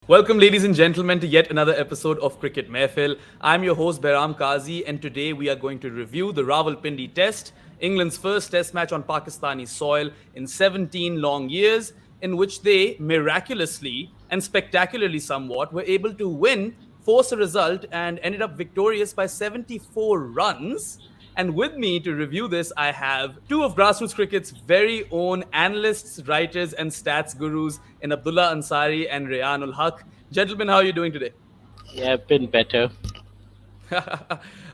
Welcome, ladies and gentlemen, to yet another episode of Cricket Mehfil. I'm your host, Behram Qazi, and today we are going to review the Rawalpindi Test, England's first Test match on Pakistani soil in 17 long years, in which they miraculously and spectacularly somewhat were able to win, force a result, and ended up victorious by 74 runs. And with me to review this, I have two of grassroots cricket's very own analysts, writers, and stats gurus in Abdullah Ansari and Rayan ul Haq. Gentlemen, how are you doing today? Yeah, I've been better.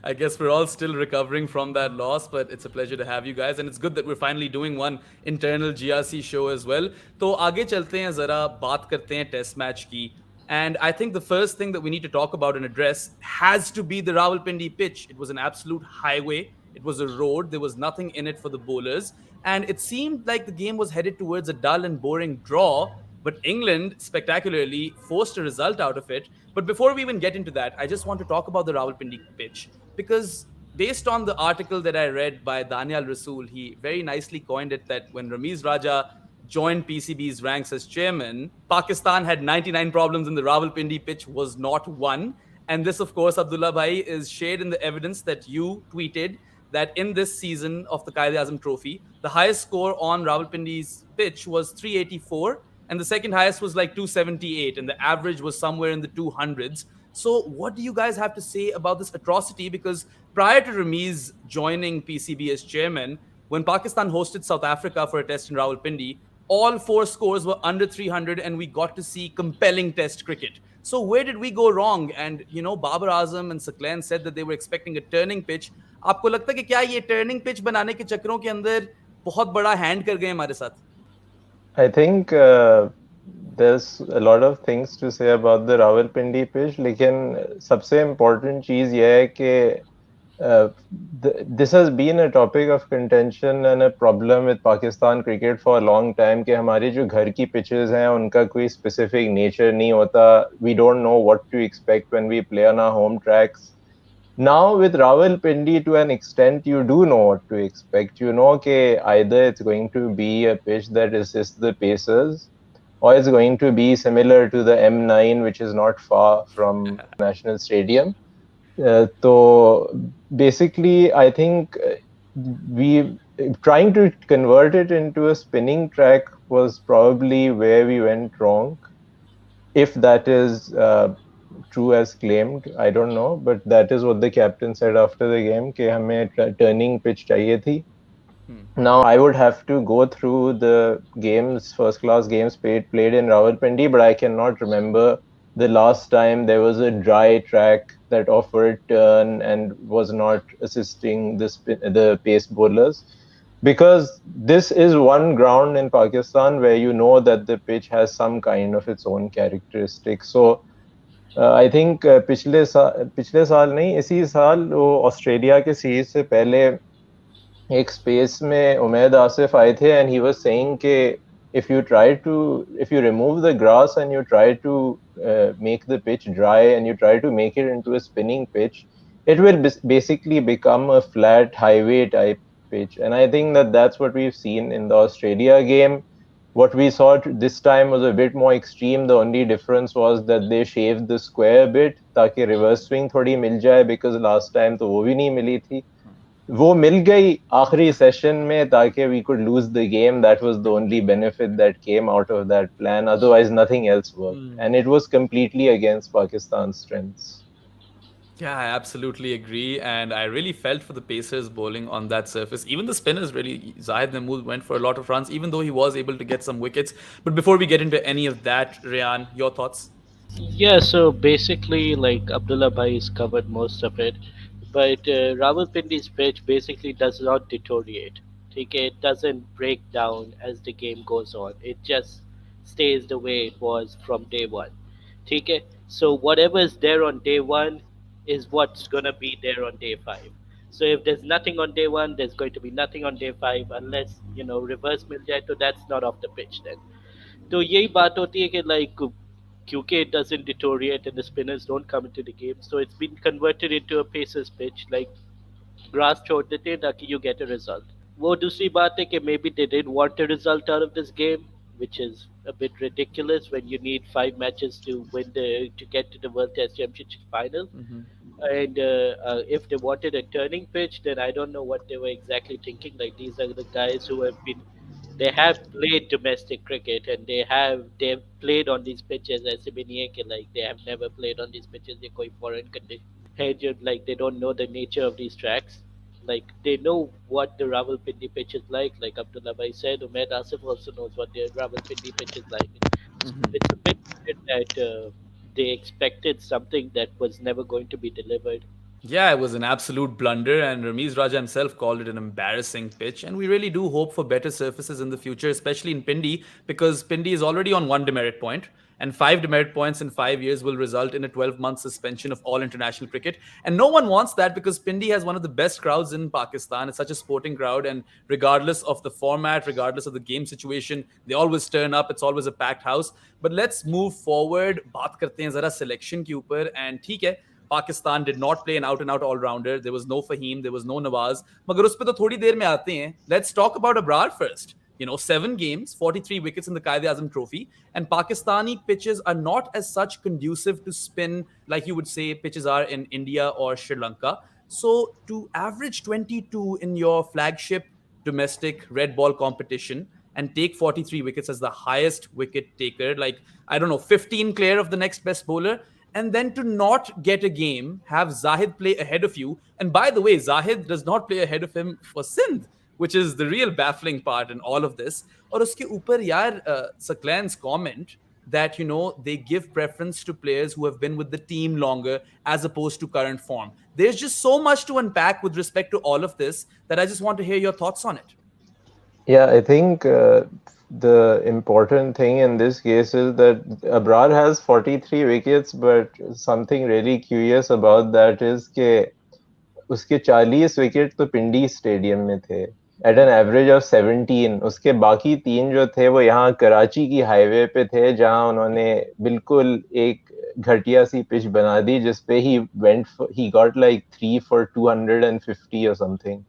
I guess we're all still recovering from that loss, but it's a pleasure to have you guys, and it's good that we're finally doing one internal GRC show as well. तो आगे चलते हैं जरा बात करते हैं test match की. And I think the first thing that we need to talk about and address has to be the Rawalpindi pitch. It was an absolute highway. It was a road. There was nothing in it for the bowlers. And it seemed like the game was headed towards a dull and boring draw. But England spectacularly forced a result out of it. But before we even get into that, I just want to talk about the Rawalpindi pitch. Because based on the article that I read by Daniel Rasool, he very nicely coined it that when Ramiz Raja joined PCB's ranks as chairman, Pakistan had 99 problems and the Rawalpindi pitch was not one. And this, of course, Abdullah Bhai, is shared in the evidence that you tweeted that in this season of the Quaid-e-Azam Trophy, the highest score on Rawalpindi's pitch was 384, and the second highest was like 278, and the average was somewhere in the 200s. So, what do you guys have to say about this atrocity? Because prior to Ramiz joining PCB as chairman, when Pakistan hosted South Africa for a test in Rawalpindi, all four scores were under 300, and we got to see compelling test cricket. So where did we go wrong? And Babar Azam and Saklan said that they were expecting a turning pitch. आपको लगता है कि क्या ये turning pitch बनाने के चक्करों के अंदर बहुत बड़ा हैंड कर गए हमारे साथ? I think there's a lot of things to say about the Rawalpindi pitch, लेकिन सबसे important चीज ये है कि this has been a topic of contention and a problem with Pakistan cricket for a long time कि हमारी जो घर की pitches हैं उनका कोई specific nature नहीं होता. We don't know what to expect when we play on our home tracks. Now with Rawalpindi, to an extent, you do know what to expect. You know that either it's going to be a pitch that assists the pacers, or it's going to be similar to the M9, which is not far from National Stadium. So basically, I think we trying to convert it into a spinning track was probably where we went wrong. If that is true as claimed, I don't know, but that is what the captain said after the game कि हमें turning pitch चाहिए थी. Now I would have to go through the games, first class games played in Rawalpindi, but I cannot remember the last time there was a dry track that offered turn and was not assisting the pace bowlers. Because this is one ground in Pakistan where you know that the pitch has some kind of its own characteristics. So I think पिछले साल नहीं, इसी साल वो Australia के series से पहले एक स्पेस में उमैद आसिफ आए थे and he was saying कि if you remove the grass and you try to make the pitch dry and you try to make it into a spinning pitch, it will basically become a flat highway type pitch. And I think that that's what we've seen in the Australia game. What we saw this time was a bit more extreme. The only difference was that they shaved the square a bit ताकि reverse swing थोड़ी मिल जाए, because last time तो वो भी नहीं मिली थी. वो मिल गई आखिरी सेशन में ताकि we could lose the game. That was the only benefit that came out of that plan. Otherwise, nothing else worked. And it was completely against Pakistan's strengths. Yeah, I absolutely agree. And I really felt for the Pacers bowling on that surface. Even the spinners really, Zahid Mahmood went for a lot of runs, even though he was able to get some wickets. But before we get into any of that, Rayan, your thoughts? Yeah, so basically, like Abdullah Bhai has covered most of it, but Rawalpindi's pitch basically does not deteriorate. Okay, it doesn't break down as the game goes on. It just stays the way it was from day one. Okay, so whatever is there on day one is what's gonna be there on day five. So if there's nothing on day one, there's going to be nothing on day five unless reverse mil jaye, so that's not off the pitch then. तो यही बात होती है कि like क्योंकि it doesn't deteriorate and the spinners don't come into the game, so it's been converted into a pacers pitch, like grass छोड़ देते हैं ताकि you get a result. वो दूसरी बात है कि maybe they didn't want a result out of this game, which is a bit ridiculous when you need 5 matches to win the to get to the World Test Championship final. And if they wanted a turning pitch, then I don't know what they were exactly thinking. Like these are the guys who have been, they have played domestic cricket and they've played on these pitches. ऐसे भी नहीं है कि like they have never played on these pitches. ये कोई foreign condition है जो like they don't know the nature of these tracks. Like they know what the Rawalpindi pitch is like. Like Abdullah Bhai said, Umaid Asif also knows what the Rawalpindi pitch is like. So it's a bit weird that they expected something that was never going to be delivered. Yeah, it was an absolute blunder, and Ramiz Raja himself called it an embarrassing pitch. And we really do hope for better surfaces in the future, especially in Pindi, because Pindi is already on one demerit point, and 5 demerit points in 5 years will result in a 12-month suspension of all international cricket. And no one wants that because Pindi has one of the best crowds in Pakistan. It's such a sporting crowd, and regardless of the format, regardless of the game situation, they always turn up. It's always a packed house. But let's move forward. बात करते हैं जरा selection के ऊपर, and ठीक है, Pakistan did not play an out-and-out all-rounder. There was no Fahim, there was no Nawaz. मगर उस पे तो थोड़ी देर में आते हैं. Let's talk about Abrar first. 7 games, 43 wickets in the Qaid-e-Azam Trophy, and Pakistani pitches are not as such conducive to spin like you would say pitches are in India or Sri Lanka. So to average 22 in your flagship domestic red ball competition and take 43 wickets as the highest wicket taker, like, I don't know, 15 clear of the next best bowler, and then to not get a game, have Zahid play ahead of you. And by the way, Zahid does not play ahead of him for Sindh, which is the real baffling part in all of this. और उसके ऊपर यार Saklan's comment that they give preference to players who have been with the team longer as opposed to current form. There's just so much to unpack with respect to all of this that I just want to hear your thoughts on it. Yeah, I think the important thing in this case is that Abrar has 43 wickets, but something really curious about that is कि उसके 40 wicket तो पिंडी stadium में थे eight an average of 17. उसके बाकी 3 जो थे वो यहाँ कराची की हाईवे पे थे जहाँ उन्होंने बिल्कुल एक घटिया सी पिच बना दी जिसपे he got like 3 for 250 or something.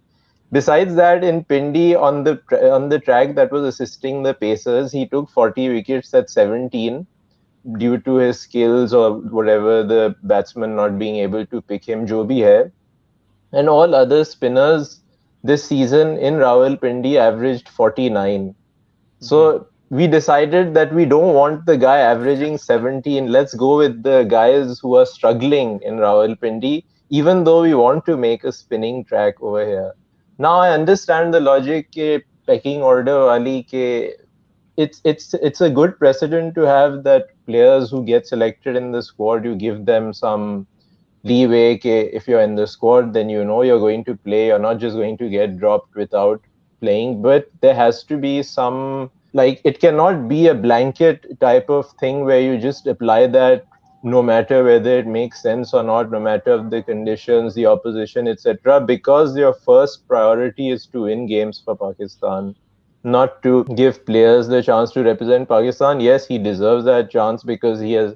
Besides that, in Pindi on the track that was assisting the Pacers, he took 40 wickets at 17 due to his skills or whatever, the batsman not being able to pick him, jo bhi hai. And all other spinners this season in Rawalpindi averaged 49. So we decided that we don't want the guy averaging 17. Let's go with the guys who are struggling in Rawalpindi, even though we want to make a spinning track over here. Now I understand the logic ke pecking order wali ke it's a good precedent to have that players who get selected in the squad, you give them some leeway ke if you're in the squad then you're going to play, you're not just going to get dropped without playing. But there has to be some, like, it cannot be a blanket type of thing where you just apply that no matter whether it makes sense or not, no matter the conditions, the opposition, etc., because your first priority is to win games for Pakistan, not to give players the chance to represent Pakistan. Yes, he deserves that chance because he has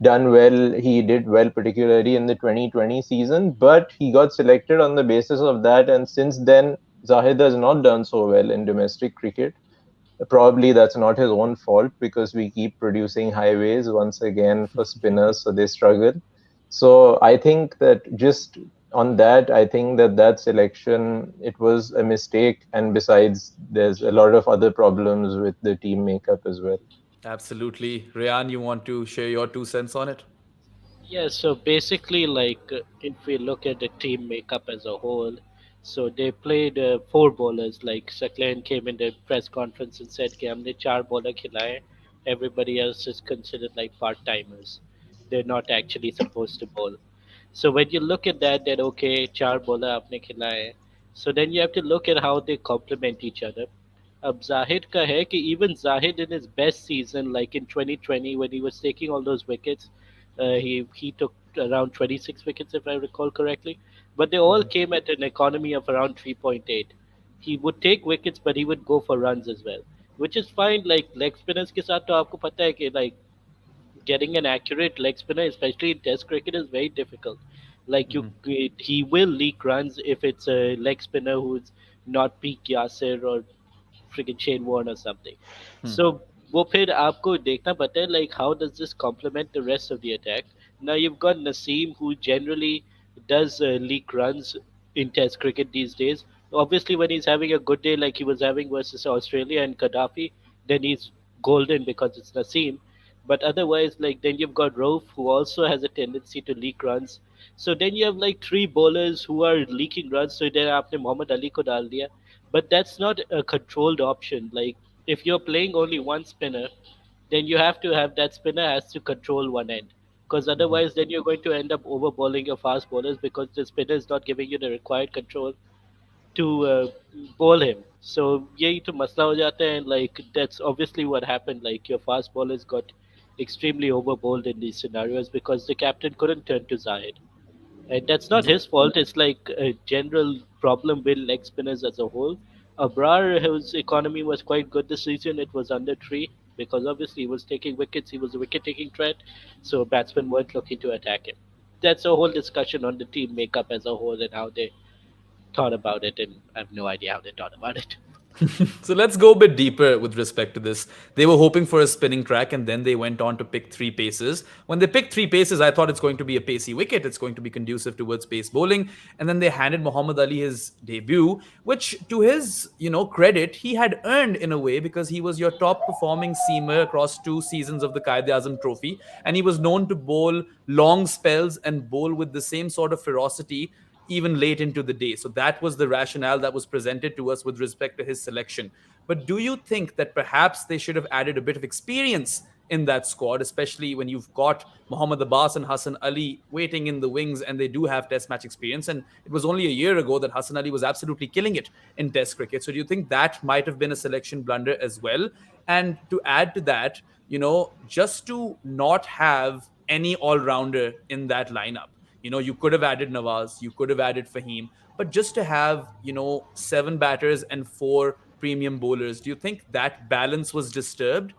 done well. He did well, particularly in the 2020 season, but he got selected on the basis of that. And since then, Zahid has not done so well in domestic cricket. Probably that's not his own fault because we keep producing highways once again for spinners, so they struggle. So I think that just on that, I think that selection, it was a mistake. And besides, there's a lot of other problems with the team makeup as well. Absolutely. Rayan, you want to share your 2 cents on it? Yeah, so basically, like if we look at the team makeup as a whole, so they played 4 bowlers. Like Saklan came in the press conference and said, "कि हमने 4 bowler खिलाए. Everybody else is considered like part timers. They're not actually supposed to bowl." So when you look at that, then okay, 4 bowler आपने खिलाए. So then you have to look at how they complement each other. अब जाहिद का है कि even Zahid in his best season, like in 2020 when he was taking all those wickets, he took around 26 wickets if I recall correctly, but they all came at an economy of around 3.8. He would take wickets, but he would go for runs as well, which is fine. Like leg spinners के साथ तो आपको पता है कि like getting an accurate leg spinner, especially in Test cricket, is very difficult. Like he will leak runs if it's a leg spinner who's not peak Yasir or freaking Shane Warne or something. So वो फिर आपको देखना पड़ता है like how does this complement the rest of the attack. Now you've got Naseem who generally does leak runs in Test cricket these days. Obviously, when he's having a good day like he was having versus Australia and Gaddafi, then he's golden because it's Naseem. But otherwise, like then you've got Rauf who also has a tendency to leak runs. So then you have like three bowlers who are leaking runs. So then आपने Mohammad Ali को डाल दिया. But that's not a controlled option. Like if you're playing only one spinner, then you have to have that spinner has to control one end. Because otherwise, then you're going to end up overballing your fast bowlers because the spinner is not giving you the required control to bowl him. So यही तो मसला हो जाता है and like that's obviously what happened. Like your fast bowlers got extremely overbowled in these scenarios because the captain couldn't turn to Zahid. And that's not his fault. It's like a general problem with leg spinners as a whole. Abrar, whose economy was quite good this season, it was under three because obviously he was taking wickets. He was a wicket-taking threat, so batsmen weren't looking to attack him. That's a whole discussion on the team makeup as a whole and how they thought about it, and I have no idea how they thought about it. So let's go a bit deeper with respect to this. They were hoping for a spinning track and then they went on to pick three paces. When they picked three paces, I thought it's going to be a pacey wicket. It's going to be conducive towards pace bowling. And then they handed Muhammad Ali his debut, which to his, credit, he had earned in a way because he was your top performing seamer across 2 seasons of the Qaid-e-Azam trophy. And he was known to bowl long spells and bowl with the same sort of ferocity even late into the day. So that was the rationale that was presented to us with respect to his selection. But do you think that perhaps they should have added a bit of experience in that squad, especially when you've got Muhammad Abbas and Hassan Ali waiting in the wings and they do have test match experience? And it was only a year ago that Hassan Ali was absolutely killing it in test cricket. So do you think that might have been a selection blunder as well? And to add to that, just to not have any all rounder in that lineup, you could have added Nawaz, you could have added Fahim, but just to have, seven batters and four premium bowlers, do you think that balance was disturbed?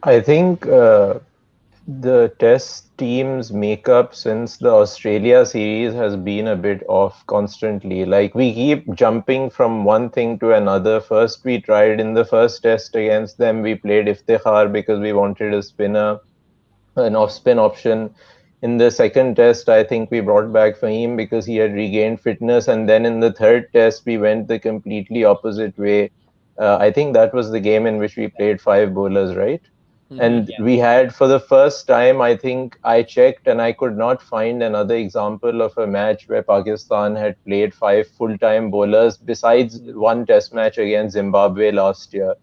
I think the test team's makeup since the Australia series has been a bit off constantly. Like we keep jumping from one thing to another. First, we tried in the first test against them, we played Iftikhar because we wanted a spinner, an off spin option. In the second test, I think we brought back Fahim because he had regained fitness. And then in the third test, we went the completely opposite way. I think that was the game in which we played five bowlers, right? And Yeah. we had, for the first time, I think I checked and I could not find another example of a match where Pakistan had played five full-time bowlers besides one test match against Zimbabwe last year.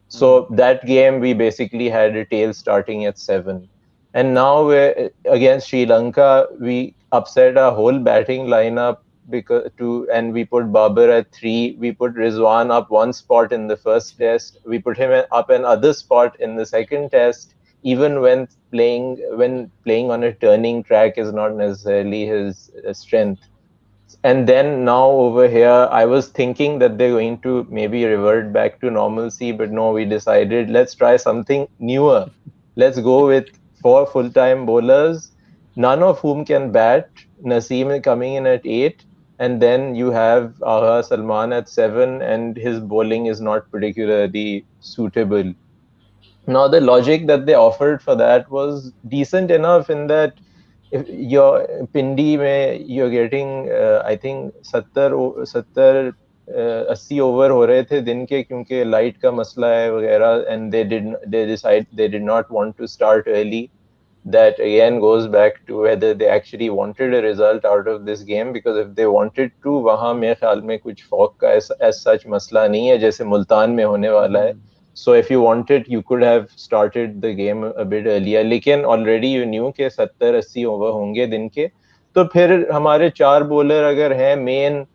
So that game, we basically had a tail starting at 7. And now we're against Sri Lanka, we upset our whole batting lineup and we put Babar at 3. We put Rizwan up one spot in the first test. We put him up another spot in the second test. Even when playing on a turning track is not necessarily his strength. And then now over here, I was thinking that they're going to maybe revert back to normalcy, but no, we decided let's try something newer. Let's go with four full-time bowlers, none of whom can bat. Naseem coming in at 8, and then you have Agha Salman at 7, and his bowling is not particularly suitable. Now, the logic that they offered for that was decent enough in that if your Pindi में you're getting I think 80 over हो रहे थे दिन के क्योंकि light का मसला है वगैरह and they did not want to start early. That again goes back to whether they actually wanted a result out of this game, because if they wanted to वहाँ मेरे ख्याल में कुछ फॉक का as such मसला नहीं है जैसे मुल्तान में होने वाला है. So if you wanted, you could have started the game a bit earlier. लेकिन already you knew कि 70-80 ओवर होंगे दिन के, तो फिर हमारे 4 बॉलर अगर हैं मेन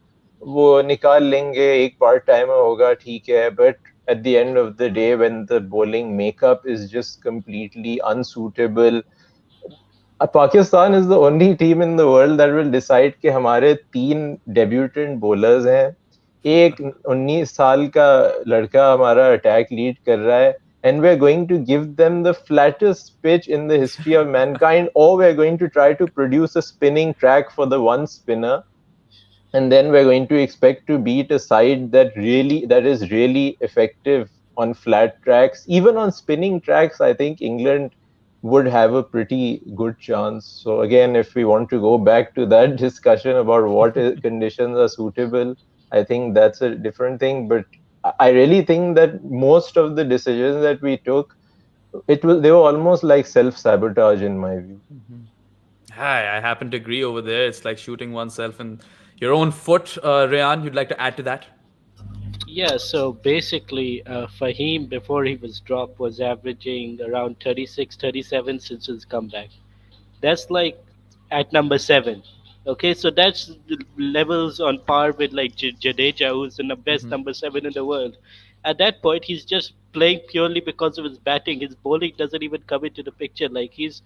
वो निकाल लेंगे, एक पार्ट टाइमर होगा ठीक है, but at the end of the day when the bowling makeup is just completely unsuitable, Pakistan is the only team in the world that will decide कि हमारे 3 debutant bowlers हैं, एक 19 साल का लड़का हमारा अटैक लीड कर रहा है, and we're going to give them the flattest pitch in the history of mankind, or we're going to try to produce a spinning track for the one spinner, and then we're going to expect to beat a side that is really effective on flat tracks, even on spinning tracks, I think England would have a pretty good chance. So again, if we want to go back to that discussion about conditions are suitable, I think that's a different thing. But I really think that most of the decisions that we took, they were almost like self sabotage in my view. Hi, I happen to agree over there. It's like shooting oneself in your own foot. Rayan, you'd like to add to that? Yeah, so basically, Fahim, before he was dropped, was averaging around 36, 37 since his comeback. That's like at number seven. Okay, so that's the levels on par with like Jadeja, who's the best Hmm. number seven in the world. At that point, he's just playing purely because of his batting. His bowling doesn't even come into the picture. Like he's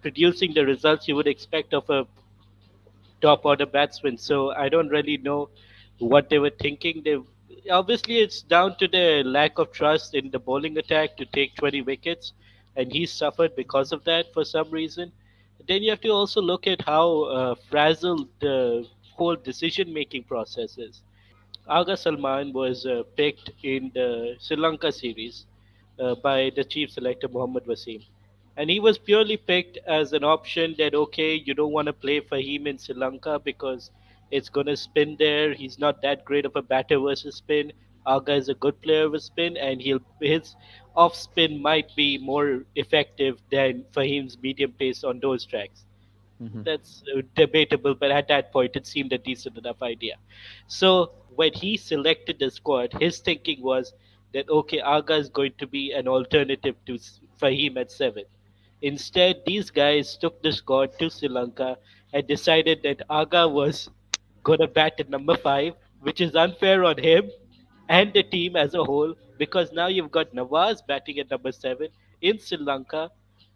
producing the results you would expect of a top order batsman. So I don't really know what they were thinking. They obviously it's down to their lack of trust in the bowling attack to take 20 wickets, and he suffered because of that for some reason. Then you have to also look at how frazzled the whole decision making process is. Aga Salman was picked in the Sri Lanka series by the chief selector Mohammad Wasim. And he was purely picked as an option that, okay, you don't want to play for him in Sri Lanka because it's going to spin there. He's not that great of a batter versus spin. Aga is a good player with spin, and his off spin might be more effective than Fahim's medium pace on those tracks. That's debatable, but at that point, it seemed a decent enough idea. So when he selected the squad, his thinking was that okay, Aga is going to be an alternative to Fahim at seven. Instead, these guys took the squad to Sri Lanka and decided that Aga was gonna bat at number five, which is unfair on him and the team as a whole because now you've got Nawaz batting at number seven in Sri Lanka,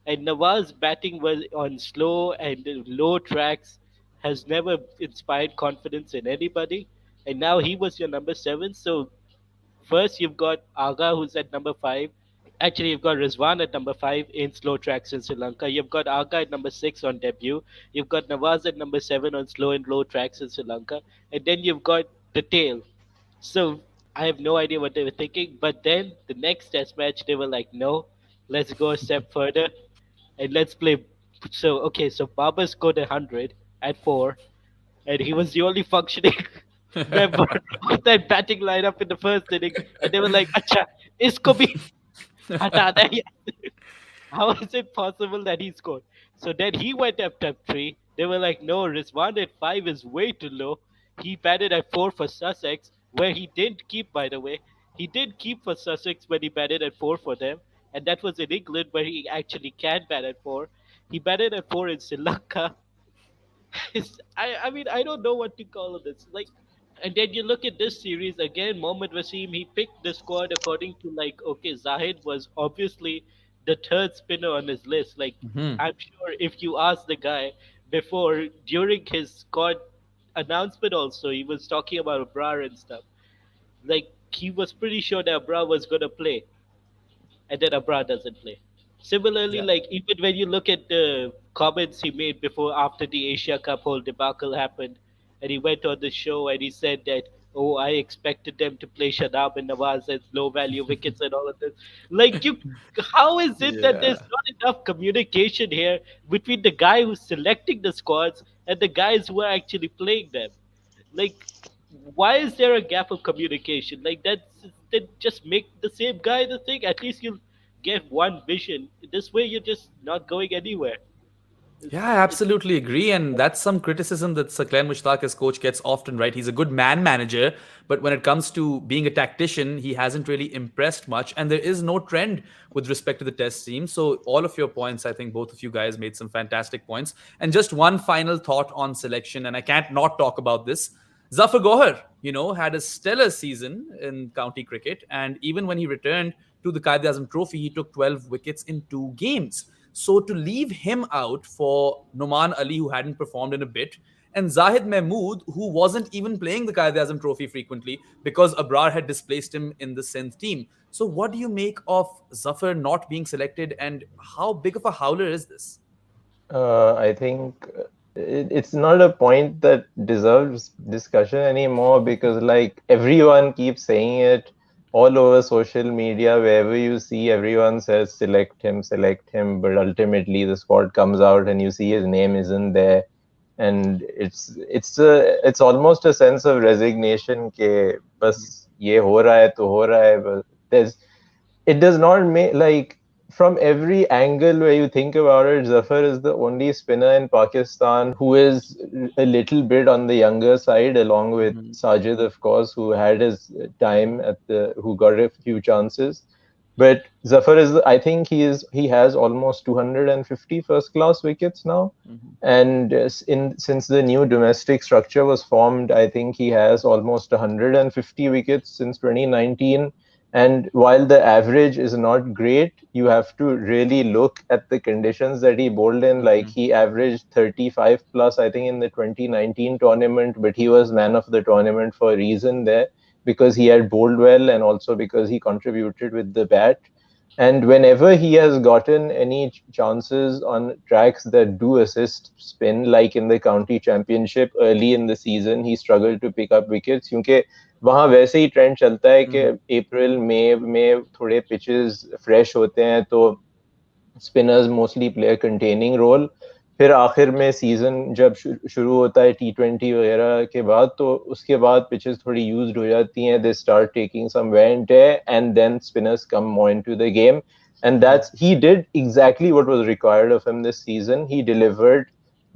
and Nawaz batting was on slow and low tracks has never inspired confidence in anybody, and now he was your number seven. So first you've got Aga who's at number five. Actually, you've got Rizwan at number five in slow tracks in Sri Lanka. You've got Aga at number six on debut. You've got Nawaz at number seven on slow and low tracks in Sri Lanka, and then you've got the tail. So I have no idea what they were thinking. But then the next test match, they were like, no, let's go a step further and let's play. So, okay, so Baba scored 100 at four, and he was the only functioning member of that batting lineup in the first inning. And they were like, Acha, isko bhi hata de. How is it possible that he scored? So then he went up top three. They were like, no, Rizwan at five is way too low. He batted at four for Sussex, where he didn't keep, by the way. He did keep for Sussex when he batted at four for them, and that was in England where he actually can bat at four. He batted at four in Sri Lanka. I mean, I don't know what to call this. Like, and then you look at this series again, Mohammad Wasim, he picked the squad according to like, okay, Zahid was obviously the third spinner on his list. Like, I'm sure if you ask the guy before, during his squad announcement also, he was talking about Abrar and stuff. Like, he was pretty sure that Abrar was going to play and then Abra doesn't play. Similarly, Yeah. like even when you look at the comments he made before after the Asia Cup whole debacle happened, and he went on the show and he said that, oh, I expected them to play Shadab and Nawaz as low value wickets and all of this. Like you, how is it that Yeah. there's not enough communication here between the guy who's selecting the squads and the guys who are actually playing them? Like, why is there a gap of communication? Like then just make the same guy the thing. At least you'll get one vision. This way, you're just not going anywhere. Yeah, I It's absolutely agree. And that's some criticism that Sir Glenn Mushtaq as coach gets often, right? He's a good man manager, but when it comes to being a tactician, he hasn't really impressed much. And there is no trend with respect to the test team. So, all of your points, I think both of you guys made some fantastic points. And just one final thought on selection, and I can't not talk about this. Zafar Gohar, had a stellar season in county cricket. And even when he returned to the Qaid Azam Trophy, he took 12 wickets in 2 games. So to leave him out for Noman Ali, who hadn't performed in a bit, and Zahid Mahmood, who wasn't even playing the Qaid Azam Trophy frequently because Abrar had displaced him in the Sindh team. So what do you make of Zafar not being selected, and how big of a howler is this? I think it's not a point that deserves discussion anymore because, like, everyone keeps saying it. all over social media, wherever you see, everyone says select him, but ultimately the squad comes out and you see his name isn't there, and it's almost a sense of resignation ke bas ye ho raha hai to ho raha hai, but there's it does not make like from every angle where you think about it, Zafar is the only spinner in Pakistan who is a little bit on the younger side, along with Mhm. Sajid, of course, who had his time who got a few chances. But Zafar is, I think he has almost 250 first class wickets now. Mhm. And since the new domestic structure was formed, I think he has almost 150 wickets since 2019. And while the average is not great, you have to really look at the conditions that he bowled in. Like Mhm. he averaged 35 plus, I think, in the 2019 tournament, but he was man of the tournament for a reason there because he had bowled well and also because he contributed with the bat. And whenever he has gotten any chances on tracks that do assist spin, like in the county championship early in the season, he struggled to pick up wickets क्योंकि वहाँ वैसे ही trend चलता है कि Mhm. अप्रैल मई में थोड़े pitches fresh होते हैं तो spinners mostly play a containing role. फिर आखिर में सीजन जब शुरू होता है T20 वगैरह के बाद तो उसके बाद पिचेस थोड़ी यूज्ड हो जाती हैं, they start taking some wear and tear and then spinners come more into the game. And Mhm. that's he did exactly what was required of him this season. He delivered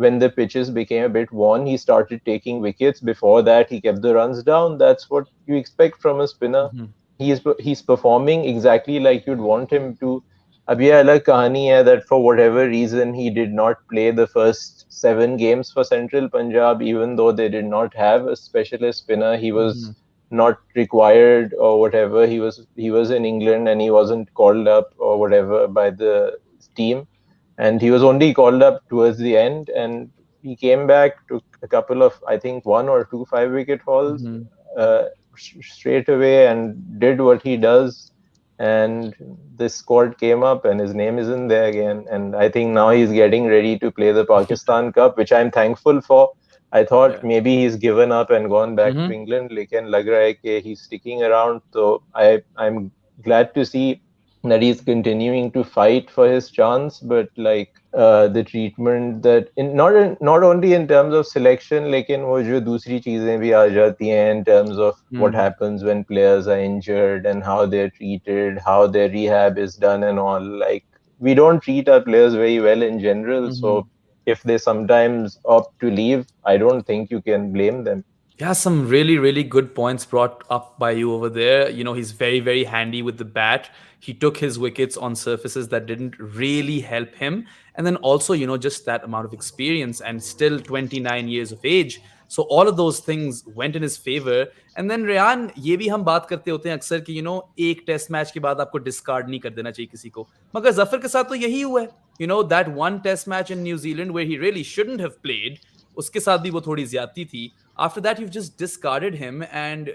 when the pitches became a bit worn. He started taking wickets. Before that, he kept the runs down. That's what you expect from a spinner. Mhm. He's performing exactly like you'd want him to. अब ये अलग कहानी है that for whatever reason he did not play the first 7 games for Central Punjab, even though they did not have a specialist spinner. He was Mhm. not required or whatever. He was in England and he wasn't called up or whatever by the team, and he was only called up towards the end. And he came back, took a couple of, I think, one or two 5 wicket hauls Mhm. uh, straight away and did what he does. And this squad came up, and his name isn't there again. And I think now he's getting ready to play the Pakistan Cup, which I'm thankful for. I thought Yeah. maybe he's given up and gone back to Mhm. England. लेकिन लग रहा है कि he's sticking around. So I'm glad to see that he's continuing to fight for his chance. But like the treatment that not only in terms of selection, लेकिन वो जो दूसरी चीजें भी आ जाती हैं in terms of what Mhm. happens when players are injured and how they're treated, how their rehab is done and all. Like we don't treat our players very well in general, so Mhm. if they sometimes opt to leave, I don't think you can blame them. Yeah, some really, really good points brought up by you over there. He's very, very handy with the bat. He took his wickets on surfaces that didn't really help him. And then also, just that amount of experience and still 29 years of age. So all of those things went in his favor. And then Riyan ये भी हम बात करते होते हैं अक्सर कि एक टेस्ट मैच के बाद आपको डिस्कार्ड नहीं कर देना चाहिए किसी को. मगर जफर के साथ तो यही हुआ है. That one test match in New Zealand where he really shouldn't have played, उसके साथ भी वो थोड़ी ज्यादती थी. After that you've just discarded him, and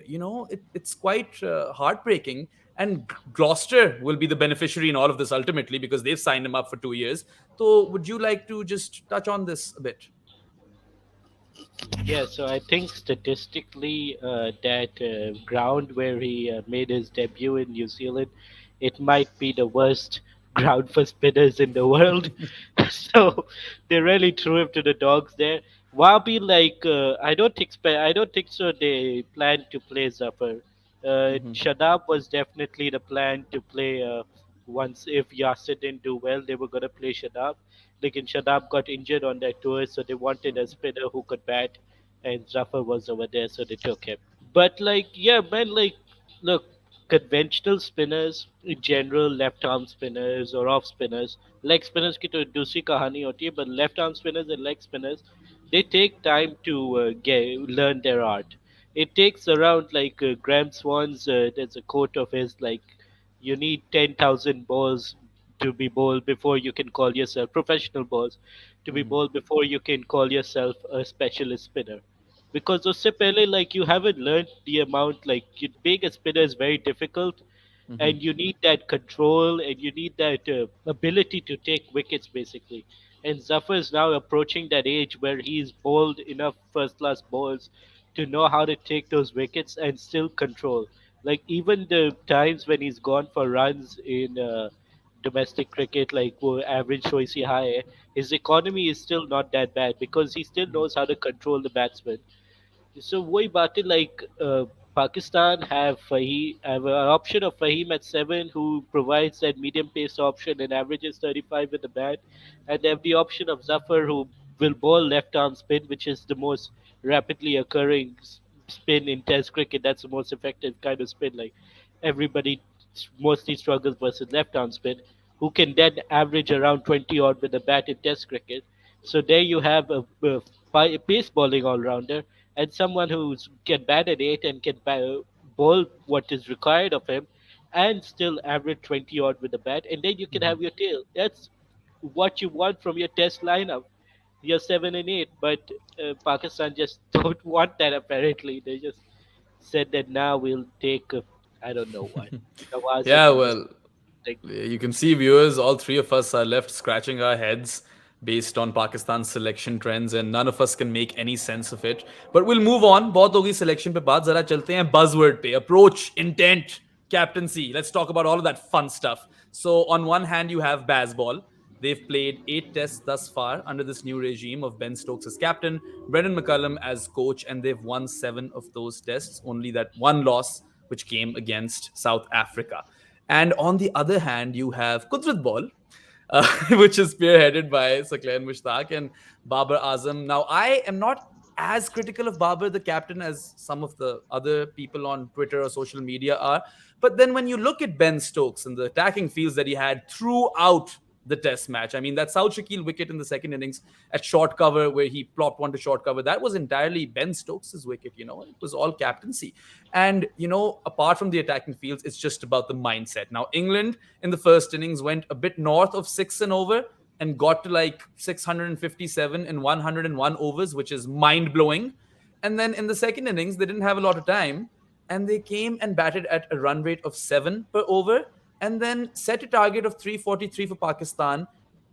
it's quite heartbreaking. And Gloucester will be the beneficiary in all of this ultimately because they've signed him up for 2 years. So would you like to just touch on this a bit? Yeah, so I think statistically, that ground where he made his debut in New Zealand, it might be the worst ground for spinners in the world. So they really threw him to the dogs there. Wabi, like, I don't think so. They plan to play Zafar. Mhm. Shadab was definitely the plan to play. Once if Yasser didn't do well, they were gonna play Shadab. Like, and Shadab got injured on that tour, so they wanted a spinner who could bat, and Zafar was over there, so they took him. But like, yeah, man, like, look, conventional spinners in general, left arm spinners or off spinners, leg spinners की तो दूसरी कहानी होती है, but left arm spinners and leg spinners, they take time to learn their art. It takes around like Graham Swan's. There's a quote of his like, "You need 10,000 balls to be bowled before you can call yourself professional balls to be Mhm. bowled before you can call yourself a specialist spinner." Because उससे पहले like you haven't learned the amount, like being a spinner is very difficult, Mhm. and you need that control and you need that ability to take wickets basically. And Zafar is now approaching that age where he's bowled enough first class balls to know how to take those wickets and still control. Like even the times when he's gone for runs in domestic cricket, like average Shoaib high, his economy is still not that bad because he still knows how to control the batsman. So वही बात है, like Pakistan have an option of Fahim at 7 who provides that medium pace option and averages 35 with the bat, and they have the option of Zafar who will bowl left arm spin, which is the most rapidly occurring spin in Test cricket. That's the most effective kind of spin. Like everybody mostly struggles versus left arm spin, who can then average around 20 odd with the bat in Test cricket. So there you have a pace bowling all rounder and someone who can bat at 8 and can bowl what is required of him and still average 20 odd with the bat, and then you can have your tail. That's what you want from your Test lineup, your 7 and 8. But Pakistan just don't want that apparently. They just said that now we'll take, I don't know what, Yeah, Nawazim or well, something. you can see, viewers, all three of us are left scratching our heads based on Pakistan's selection trends, and none of us can make any sense of it. But we'll move on. बहुत होगी selection पे बात, जरा चलते हैं buzzword पे. Approach, intent, captaincy. Let's talk about all of that fun stuff. So on one hand, you have BazBall. They've played 8 tests thus far under this new regime of Ben Stokes as captain, Brendan McCullum as coach, and they've won 7 of those tests. Only that one loss, which came against South Africa. And on the other hand, you have QudratBall, which is spearheaded by Saqlain Mushtaq and Babar Azam. Now, I am not as critical of Babar, the captain, as some of the other people on Twitter or social media are. But then when you look at Ben Stokes and the attacking fields that he had throughout the test match, I mean, that South Shakil wicket in the second innings at short cover where he plopped one to short cover, that was entirely Ben Stokes' wicket, it was all captaincy. And, apart from the attacking fields, it's just about the mindset. Now, England in the first innings went a bit north of 6 and over and got to like 657 in 101 overs, which is mind blowing. And then in the second innings, they didn't have a lot of time and they came and batted at a run rate of 7 per over and then set a target of 343 for Pakistan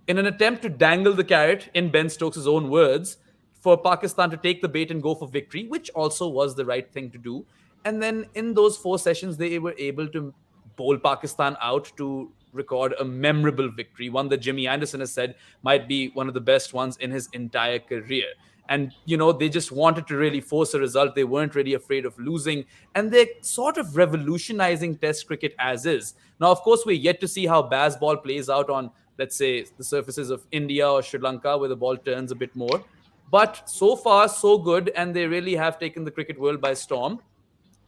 in an attempt to dangle the carrot, in Ben Stokes' own words, for Pakistan to take the bait and go for victory, which also was the right thing to do. And then in those 4 sessions, they were able to bowl Pakistan out to record a memorable victory, one that Jimmy Anderson has said might be one of the best ones in his entire career. And, they just wanted to really force a result. They weren't really afraid of losing. And they're sort of revolutionizing Test cricket as is. Now, of course, we're yet to see how BazBall plays out on, let's say, the surfaces of India or Sri Lanka, where the ball turns a bit more. But so far, so good. And they really have taken the cricket world by storm.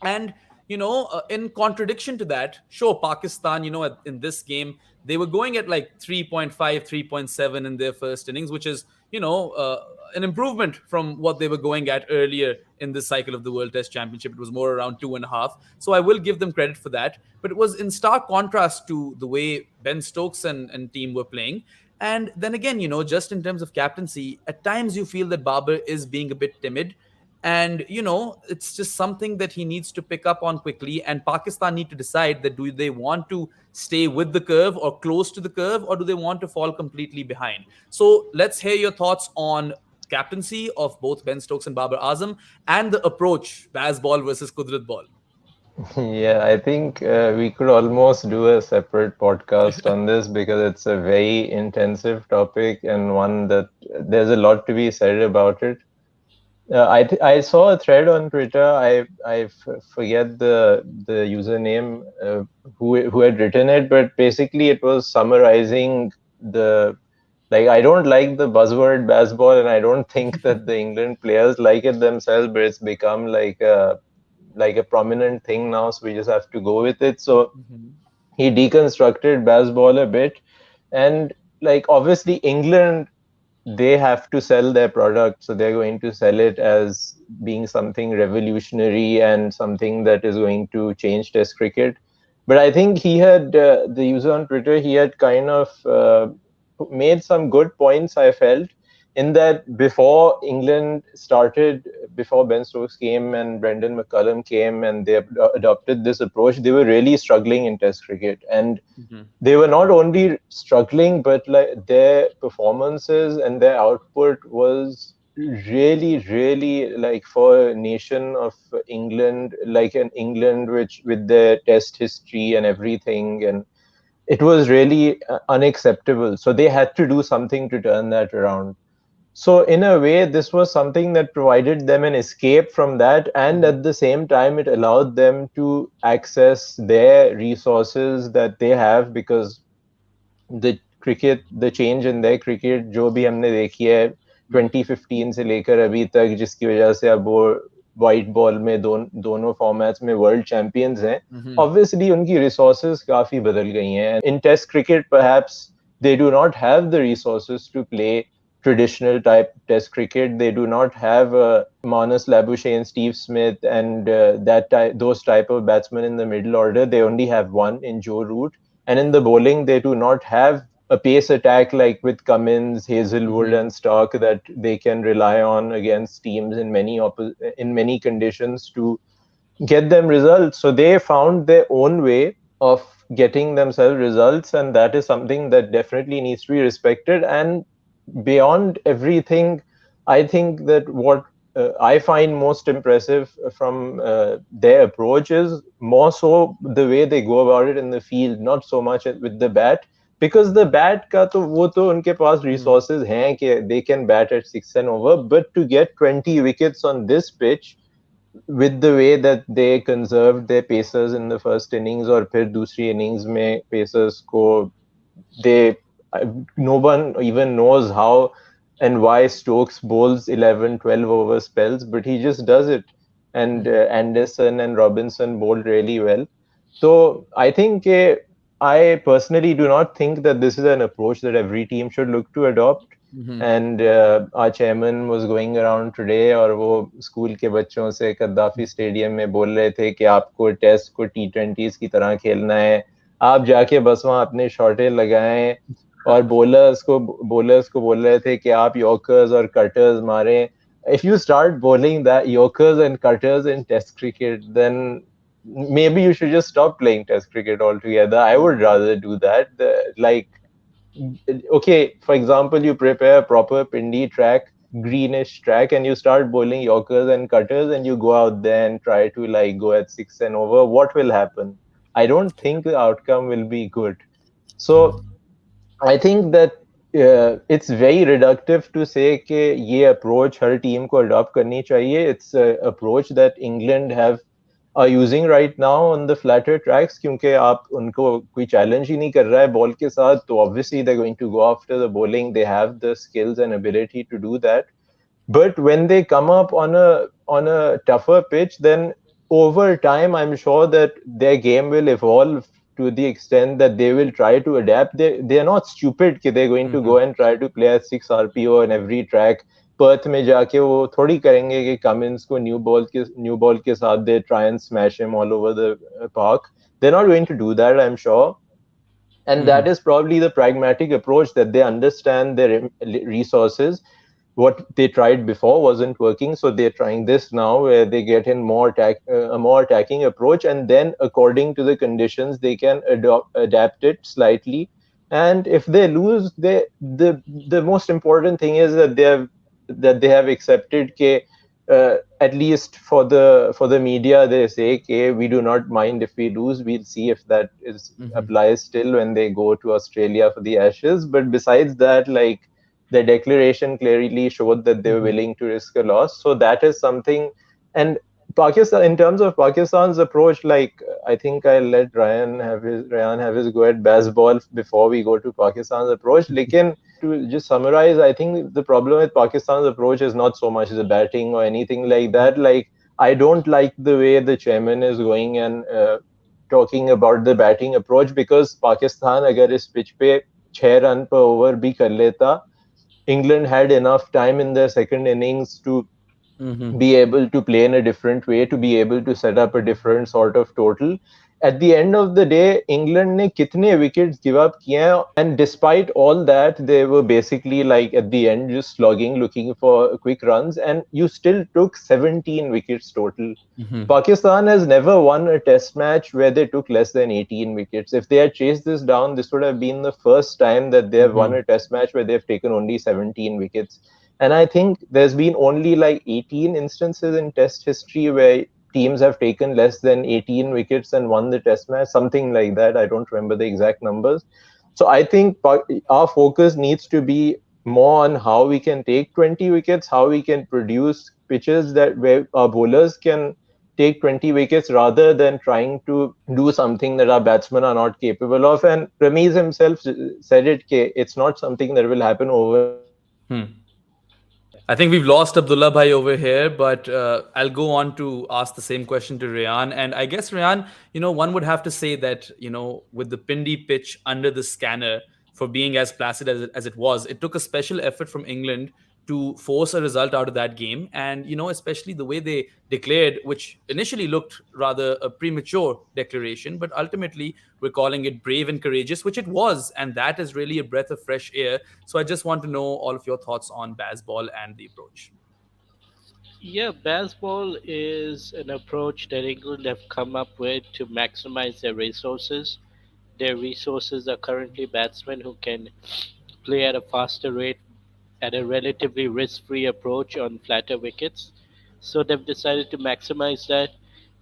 And, in contradiction to that, sure, Pakistan, in this game, they were going at like 3.5, 3.7 in their first innings, which is, an improvement from what they were going at earlier in this cycle of the World Test Championship. It was more around 2.5. So I will give them credit for that. But it was in stark contrast to the way Ben Stokes and team were playing. And then again, just in terms of captaincy, at times you feel that Babar is being a bit timid. And, it's just something that he needs to pick up on quickly. And Pakistan need to decide that do they want to stay with the curve or close to the curve, or do they want to fall completely behind? So let's hear your thoughts on captaincy of both Ben Stokes and Babar Azam and the approach, BazBall versus QudratBall. Yeah, I think we could almost do a separate podcast on this because it's a very intensive topic and one that there's a lot to be said about it. I saw a thread on Twitter. I forget the username who had written it, but basically it was summarizing I don't like the buzzword BazBall, and I don't think that the England players like it themselves, but it's become like a prominent thing now, so we just have to go with it. So he deconstructed BazBall a bit, and obviously England, they have to sell their product, so they're going to sell it as being something revolutionary and something that is going to change Test cricket. But I think he had the user on Twitter, he had kind of made some good points, I felt, in that before England started, before Ben Stokes came and Brendan McCullum came and they adopted this approach, they were really struggling in Test cricket. And they were not only struggling, but their performances and their output was really like for a nation of England, like an England which with their test history and everything, and it was really unacceptable. So they had to do something to turn that around. So in a way, this was something that provided them an escape from that, and Mhm. at the same time, it allowed them to access their resources that they have, because the change in their cricket जो भी हमने देखी है 2015 से लेकर अभी तक, जिसकी वजह से अब वो वाइट बॉल में दोनों फॉर्मेट्स में वर्ल्ड चैंपियंस हैं, Mhm. ऑब्वियसली उनकी रिसोर्सेज काफी बदल गई हैं. In test cricket perhaps they do not have the resources to play traditional type test cricket. They do not have Marnus Labuschagne and Steve Smith and those type of batsmen in the middle order. They only have one in Joe Root, and in the bowling, they do not have a pace attack like with Cummins, Hazelwood, Mhm. and Stark that they can rely on against teams in many conditions to get them results. So they found their own way of getting themselves results, and that is something that definitely needs to be respected. And beyond everything, I think that what I find most impressive from their approach is more so the way they go about it in the field, not so much with the bat. Because the bat का तो वो तो उनके पास Mhm. resources हैं कि they can bat at 6 and over, but to get 20 wickets on this pitch with the way that they conserved their pacers in the first innings, और फिर दूसरी innings में pacers को they no one even knows how and why Stokes bowls 11, 12 over spells, but he just does it. And Mhm. Anderson and Robinson bowled really well. So I think I personally do not think that this is an approach that every team should look to adopt. Mhm. And our chairman was going around today, और वो school के बच्चों से कद्दाफी stadium में बोल रहे थे कि आपको टेस्ट को T20s की तरह खेलना है, आप जाके बस वहाँ अपने शॉटें लगाएं. और बॉलर्स को बोल रहे थे कि आप यॉर्कर्स और कटर्स मारें. If you start bowling that Yorkers and cutters in Test cricket, then maybe you should just stop playing Test cricket altogether. I would rather do that. Like, okay, for example, you prepare a proper Pindi track, greenish track, and you start bowling Yorkers and cutters, and you go out there and try to like go at 6 and over. What will happen? I don't think the outcome will be good. So I think that it's very reductive to say कि ये approach हर team को adopt करनी चाहिए. It's a approach that England are using right now on the flatter tracks, क्योंकि आप उनको कोई challenge ही नहीं कर रहा है ball के साथ, तो obviously they're going to go after the bowling. They have the skills and ability to do that. But when they come up on a tougher pitch, then over time, I'm sure that their game will evolve to the extent that they will try to adapt. They're not stupid कि they're going to Mhm. go and try to play at 6 RPO on every track. Perth में जाके वो थोड़ी करेंगे कि Cummins को new ball के साथ they try and smash him all over the park. They're not going to do that, I'm sure. And that Mhm. is probably the pragmatic approach, that they understand their resources. What they tried before wasn't working, so they're trying this now, where they get in a more attacking approach, and then according to the conditions they can adapt it slightly. And if they lose, the most important thing is that they have accepted ke, at least for the media, they say okay, we do not mind if we lose. We'll see if that is Mhm. applies still when they go to Australia for the Ashes. But besides that, like, the declaration clearly showed that they were Mhm. willing to risk a loss. So that is something. And Pakistan, in terms of Pakistan's approach, like, I think I'll let Ryan have his go at BazBall before we go to Pakistan's approach. Lekin, to just summarize, I think the problem with Pakistan's approach is not so much the batting or anything like that. Like, I don't like the way the chairman is going and talking about the batting approach, because Pakistan अगर इस pitch पे 6 run per over भी कर लेता, England had enough time in their second innings to Mhm. be able to play in a different way, to be able to set up a different sort of total. At the end of the day, England ने कितने wickets give up किए हैं, and despite all that, they were basically like at the end just slogging, looking for quick runs, and you still took 17 wickets total. Mhm. Pakistan has never won a test match where they took less than 18 wickets. If they had chased this down, this would have been the first time that they have won Mhm. a test match where they've taken only 17 wickets. And I think there's been only like 18 instances in Test history where teams have taken less than 18 wickets and won the Test match, something like that. I don't remember the exact numbers. So I think our focus needs to be more on how we can take 20 wickets, how we can produce pitches that where our bowlers can take 20 wickets rather than trying to do something that our batsmen are not capable of. And Ramiz himself said it, it's not something that will happen overnight. Hmm. I think we've lost Abdullah Bhai over here, but I'll go on to ask the same question to Rayan. And I guess, Rayan, one would have to say that, with the Pindi pitch under the scanner for being as placid as it was, it took a special effort from England to force a result out of that game. And, especially the way they declared, which initially looked rather a premature declaration, but ultimately we're calling it brave and courageous, which it was. And that is really a breath of fresh air. So I just want to know all of your thoughts on BazBall and the approach. Yeah, BazBall is an approach that England have come up with to maximize their resources. Their resources are currently batsmen who can play at a faster rate at a relatively risk-free approach on flatter wickets. So they've decided to maximize that.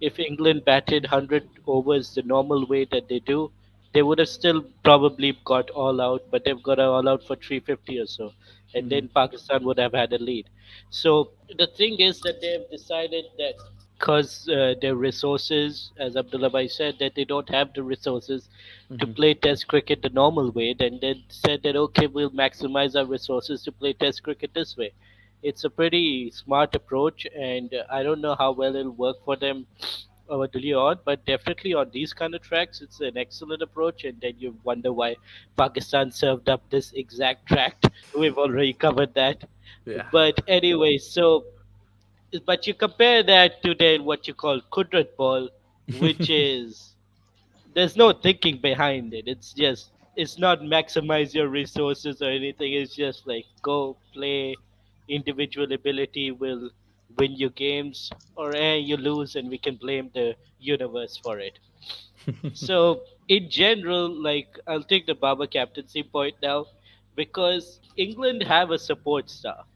If England batted 100 overs the normal way that they do, they would have still probably got all out, but they've got all out for 350 or so, and Hmm. then Pakistan would have had a lead. So the thing is that they've decided that because their resources, as Abdullah Bhai said, that they don't have the resources to Hmm. play Test cricket the normal way, then they said that okay, we'll maximize our resources to play Test cricket this way. It's a pretty smart approach, and I don't know how well it'll work for them early on, but definitely on these kind of tracks, it's an excellent approach. And then you wonder why Pakistan served up this exact track. We've already covered that. Yeah. But anyway, so but you compare that to then what you call QudratBall, which is there's no thinking behind it. It's not maximize your resources or anything. It's just like go play. Individual ability will win you games, or you lose, and we can blame the universe for it. So in general, like I'll take the Baba captaincy point now, because England have a support staff.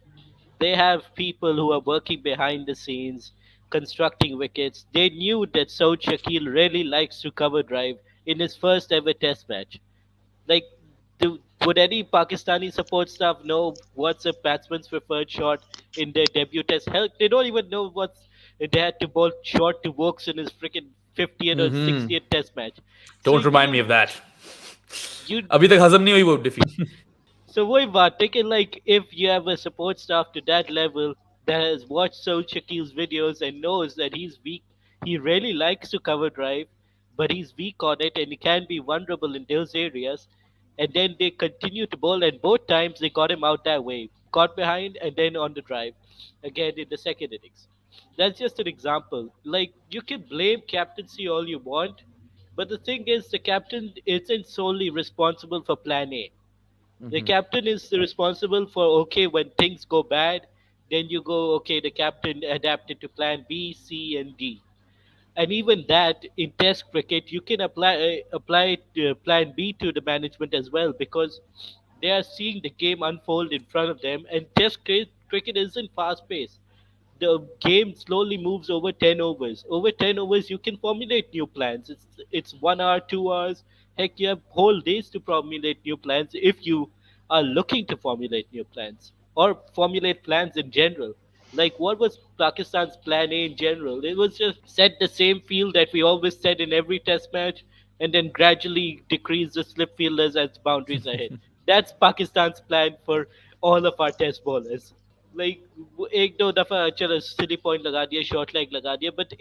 They have people who are working behind the scenes, constructing wickets. They knew that Saud Shakil really likes to cover drive in his first ever test match. Like, would any Pakistani support staff know what's a batsman's preferred shot in their debut test? Hell, they don't even know what's they had to bowl short to Wokes in his freaking 50th or Hmm. 60th test match. So Don't remind me of that. you अभी तक हजम नहीं हुई वो defeat. So why about thinking like if you have a support staff to that level that has watched Soul Shakil's videos and knows that he's weak, he really likes to cover drive, but he's weak on it and he can be vulnerable in those areas. And then they continue to bowl, and both times they got him out that way, caught behind and then on the drive again in the second innings. That's just an example. Like you can blame captaincy all you want, but the thing is, the captain isn't solely responsible for Plan A. The Hmm. captain is responsible for okay when things go bad, then you go okay. The captain adapted to plan B, C, and D, and even that in Test cricket you can apply plan B to the management as well because they are seeing the game unfold in front of them, and cricket isn't fast paced. The game slowly moves over 10 overs. Over 10 overs, you can formulate new plans. It's 1 hour, 2 hours. Heck, you have whole days to formulate new plans if you are looking to formulate new plans or formulate plans in general. Like, what was Pakistan's plan A in general? It was just set the same field that we always set in every test match and then gradually decrease the slip fielders as boundaries are hit. That's Pakistan's plan for all of our test bowlers. Like एक दो दफा चलो silly point लगा दिया short leg लगा दिया, but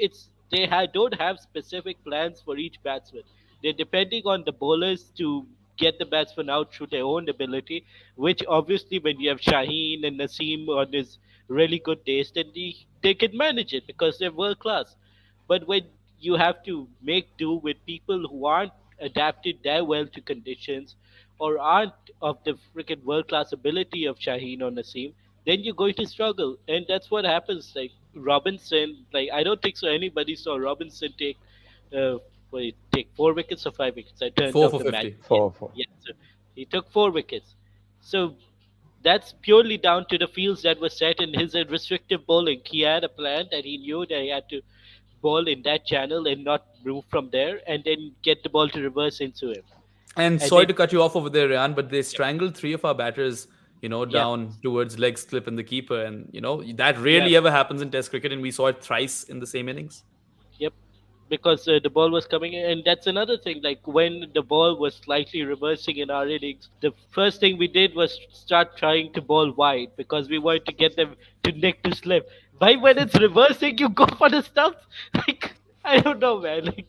don't have specific plans for each batsman. They're depending on the bowlers to get the batsman out through their own ability, which obviously when you have Shaheen and Naseem on his really good days, then they can manage it because they're world class. But when you have to make do with people who aren't adapted that well to conditions or aren't of the freaking world class ability of Shaheen or Naseem, then you're going to struggle. And that's what happens. Like Robinson, like I don't think so anybody saw Robinson uh, take 4 wickets or 5 wickets. I turned Four off for the match. 50. Yeah, For yeah. So he took 4 wickets. So that's purely down to the fields that were set in his restrictive bowling. He had a plan that he knew that he had to bowl in that channel and not move from there, and then get the ball to reverse into him. And And sorry then, to cut you off over there, Ryan, but they yep, strangled three of our batters, yep, down towards leg slip and the keeper. And, that yep, rarely ever happens in Test cricket. And we saw it thrice in the same innings. yep. Because the ball was coming in, and that's another thing. Like when the ball was slightly reversing in our innings, the first thing we did was start trying to bowl wide because we wanted to get them to nick to slip. Why, when it's reversing, you go for the stumps? Like, I don't know, man. Like,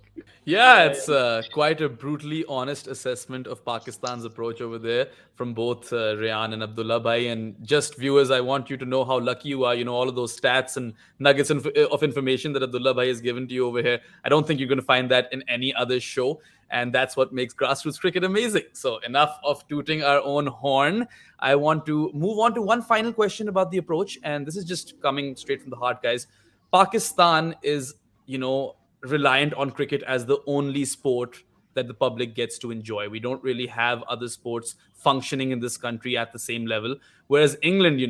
Yeah, yeah, it's quite a brutally honest assessment of Pakistan's approach over there from both Rayan and Abdullah Bhai. And just viewers, I want you to know how lucky you are. All of those stats and nuggets of information that Abdullah Bhai has given to you over here. I don't think you're going to find that in any other show. And that's what makes grassroots cricket amazing. So, enough of tooting our own horn. I want to move on to one final question about the approach. And this is just coming straight from the heart, guys. Pakistan is, reliant on cricket as the only sport that the public gets to enjoy. We don't really have other sports functioning in this country at the same level. Whereas England,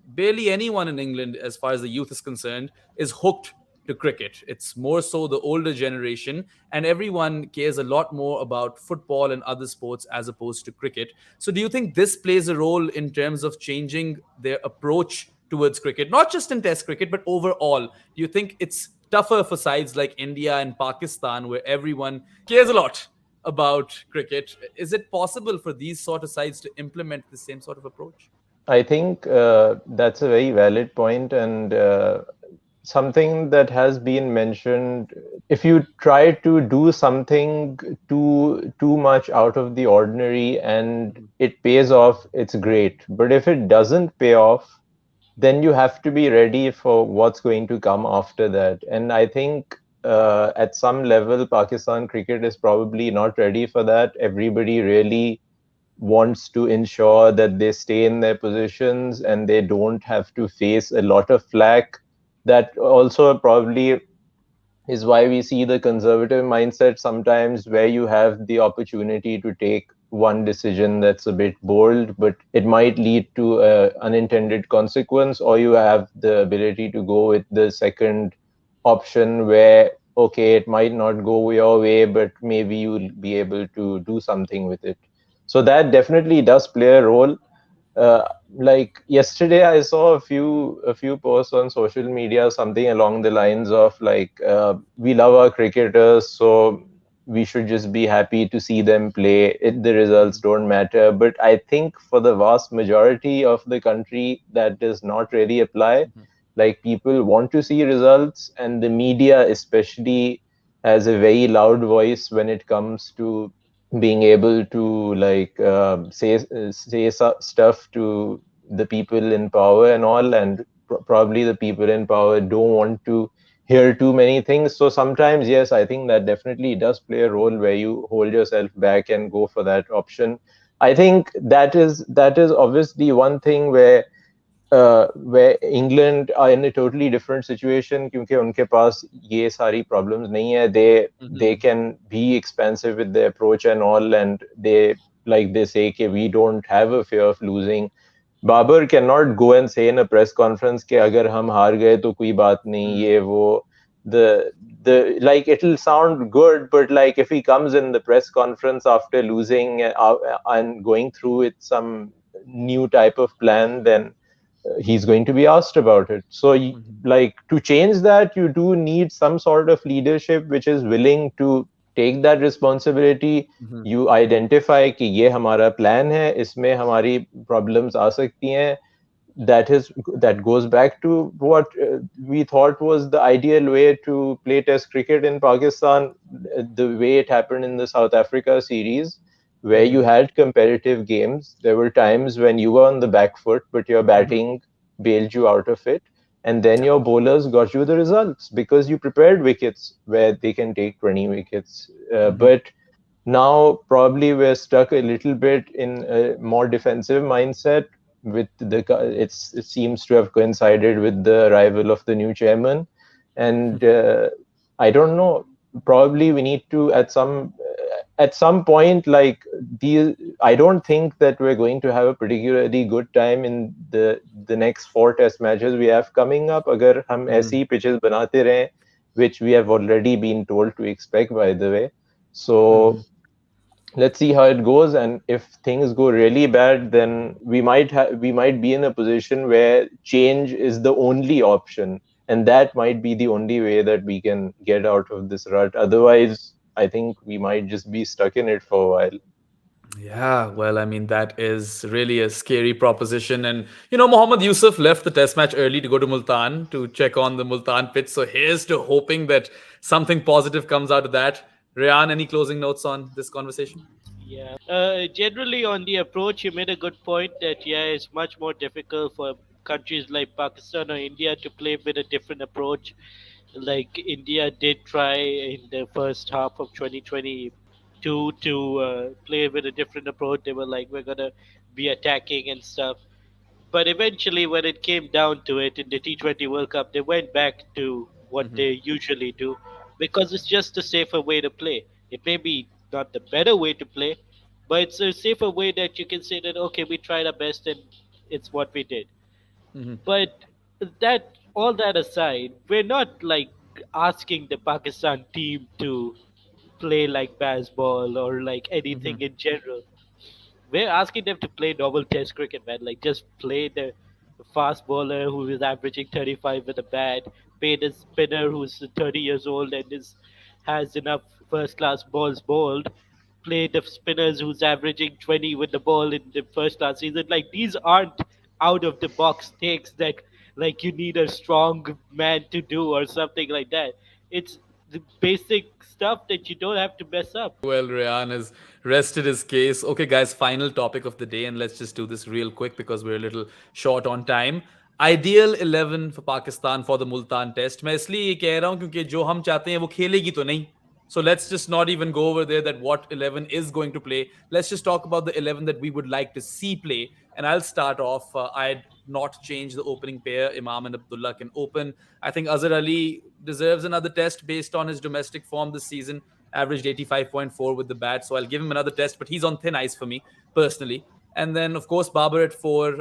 barely anyone in England, as far as the youth is concerned, is hooked to cricket. It's more so the older generation, and everyone cares a lot more about football and other sports as opposed to cricket. So, do you think this plays a role in terms of changing their approach towards cricket, not just in Test cricket, but overall? Do you think it's tougher for sides like India and Pakistan, where everyone cares a lot about cricket? Is it possible for these sort of sides to implement the same sort of approach? I think that's a very valid point, and something that has been mentioned. If you try to do something too much out of the ordinary and it pays off, it's great. But if it doesn't pay off, then you have to be ready for what's going to come after that. And I think at some level, Pakistan cricket is probably not ready for that. Everybody really wants to ensure that they stay in their positions and they don't have to face a lot of flack. That also probably is why we see the conservative mindset sometimes, where you have the opportunity to take one decision that's a bit bold, but it might lead to a unintended consequence, or you have the ability to go with the second option where, okay, it might not go your way, but maybe you'll be able to do something with it. So that definitely does play a role. uh, like yesterday I saw a few posts on social media, something along the lines of like, we love our cricketers, so we should just be happy to see them play. The results don't matter. But I think for the vast majority of the country, that does not really apply. Mhm. Like, people want to see results, and the media especially has a very loud voice when it comes to being able to like say stuff to the people in power and all. And probably the people in power don't want to hear too many things. So sometimes, yes, I think that definitely does play a role where you hold yourself back and go for that option. I think that is obviously one thing where England are in a totally different situation, क्योंकि उनके पास ये सारी problems नहीं है. They Mhm. can be expansive with their approach and all, and they say कि we don't have a fear of losing. Babar cannot go and say in a press conference कि अगर हम हार गए तो कोई बात नहीं, Mhm. ये वो. The like, it'll sound good, but like if he comes in the press conference after losing and going through with some new type of plan, then he's going to be asked about it. So, Mhm. like, to change that, you do need some sort of leadership which is willing to take that responsibility. Mhm. You identify कि ये हमारा plan है, इसमें हमारी problems आ सकती हैं. That goes back to what we thought was the ideal way to play Test cricket in Pakistan, the way it happened in the South Africa series, where you Mhm. had competitive games. There were times when you were on the back foot, but your Mhm. batting bailed you out of it. And then Yeah. your bowlers got you the results because you prepared wickets where they can take 20 wickets. Mhm. But now probably we're stuck a little bit in a more defensive mindset. With it seems to have coincided with the arrival of the new chairman. And I don't know, probably we need to at some at some point, like I don't think that we're going to have a particularly good time in the next 4 test matches we have coming up. Agar hum aisi pitches banate rahe, which we have already been told to expect, by the way. So let's see how it goes, and if things go really bad, then we might be in a position where change is the only option, and that might be the only way that we can get out of this rut. Otherwise, I think we might just be stuck in it for a while. Yeah, well, I mean, that is really a scary proposition. And, Mohammad Yusuf left the test match early to go to Multan to check on the Multan pitch. So here's to hoping that something positive comes out of that. Rayan, any closing notes on this conversation? Yeah. Generally, on the approach, you made a good point that yeah, it's much more difficult for countries like Pakistan or India to play with a different approach. Like India did try in the first half of 2022 to play with a different approach. They were like, we're gonna be attacking and stuff. But eventually, when it came down to it in the T20 World Cup, they went back to what they usually do because it's just a safer way to play. It may be not the better way to play, but it's a safer way that you can say that, okay, we tried our best and it's what we did. But that all that aside, we're not like asking the Pakistan team to play like BazBall or like anything in general. We're asking them to play normal test cricket, man. Like just play the fast bowler who is averaging 35 with a bat, pay the spinner who's 30 years old and has enough first class balls bowled, play the spinners who's averaging 20 with the ball in the first class season. Like these aren't out of the box takes that like you need a strong man to do or something like that. It's the basic stuff that you don't have to mess up. Well, Rayan has rested his case. Okay, guys, final topic of the day, and let's just do this real quick because we're a little short on time. Ideal 11 for Pakistan for the Multan test. मैं इसलिए ये कह रहा हूँ क्योंकि जो हम चाहते हैं वो खेलेगी तो नहीं. So let's just not even go over there that what 11 is going to play. Let's just talk about the 11 that we would like to see play. And I'll start off. I'd not change the opening pair. Imam and Abdullah can open. I think Azhar Ali deserves another test based on his domestic form this season. Averaged 85.4 with the bat. So I'll give him another test, but he's on thin ice for me personally. And then, of course, Babar at 4,